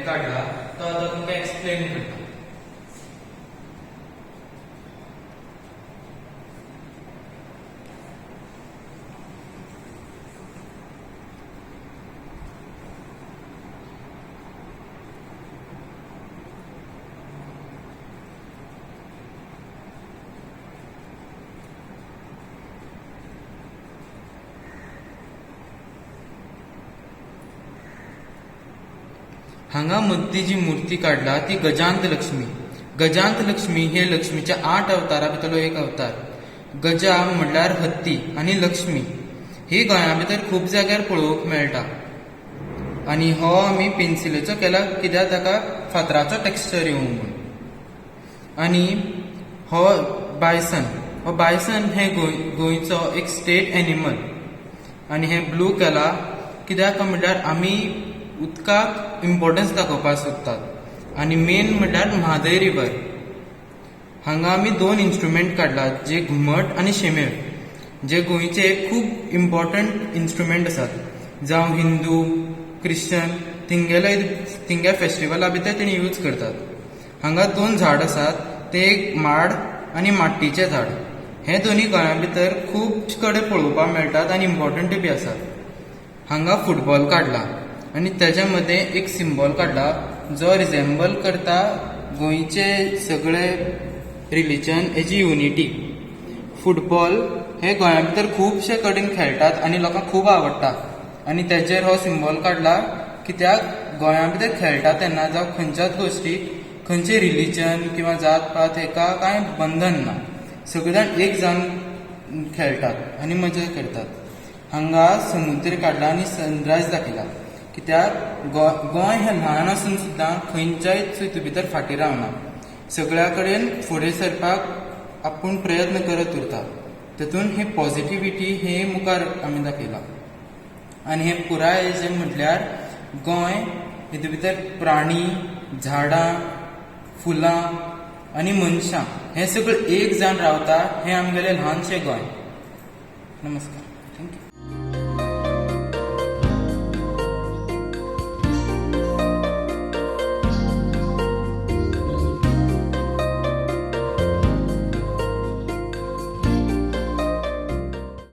काढला तो आता तुमकां एक्सप्लेन करता. हांगा मदली जी मूर्ती काढला ती गजांत लक्ष्मी. गजांत लक्ष्मी हे लक्ष्मीच्या 8 अवतारा भितरलो एक अवतार. गजा म्हटल्यार हत्ती आणि लक्ष्मी ही गोंया भितर खूब जाग्यार पळोवंक मेळटा. आणि हो आमी पेन्सिलेचो केला कित्याक ताका फातराचो टेक्स्चर येवंक म्हणून. आणि हो बायसन हे गोंयचो एक स्टेट एनिमल. आणि हे ब्लू केला कित्याक म्हटल्यार आमी उदकाक इम्पॉर्टन्स दाखोवपाक सोदतात. आणि मेन म्हटल्यार म्हादय रिवर. हांगा आमी 2 इन्स्ट्रुमेंट काढलात जे घुमट आणि शेमेळ जे गोंयचे खूब इम्पॉर्टंट इन्स्ट्रुमेंट आसात. जावं हिंदू क्रिश्चन तिंगे फेस्टिवला भितर तेणी यूज करतात. हांगा 2 झाड आसात ते एक माड आणि माट्टीचे झाड. हे दोन्ही गोंया भितर खूब कडेन पळोवपाक मेळटात आणि इम्पॉर्टंट बी आसात. हांगा फुटबॉल काढला आणि त्याच्या मध्ये एक सिम्बॉल काढला जो रिझेंबल करता गोंयचे सगळे रिलीजन हेची युनिटी. फुटबॉल हे गोंया भितर खुबशे कडेन खेळटात आणि लोकांक खूब आवडटा. आणि तेचेर हो सिम्बॉल काढला कित्याक गोंया भितर खेळटा तेन्ना जावं खंयच्याच गोष्टीक खंयचे रिलीजन किंवा जात पात हेका कांय बंधन ना. सगळे जाण एक जावन खेळटात आणि मजा करतात. हांगा समुद्र काढला आणि सनरायज दाखयला कित्याक गोंय हे ल्हान आसून सुद्दां खंयच्याय चुती भितर फाटीं रावना. सगळ्या कडेन फुडें सरपाक आपूण प्रयत्न करत उरता. तातूंत हे पॉझिटिव्हिटी हे मुखार आमी दाखयला. आनी हे पुराय जे म्हटल्यार गोंय हितून भितर प्राणी झाडां फुलां आनी मनशां हे सगळे एक जावन रावता. हे आमगेलें ल्हानशें गोंय. नमस्कार.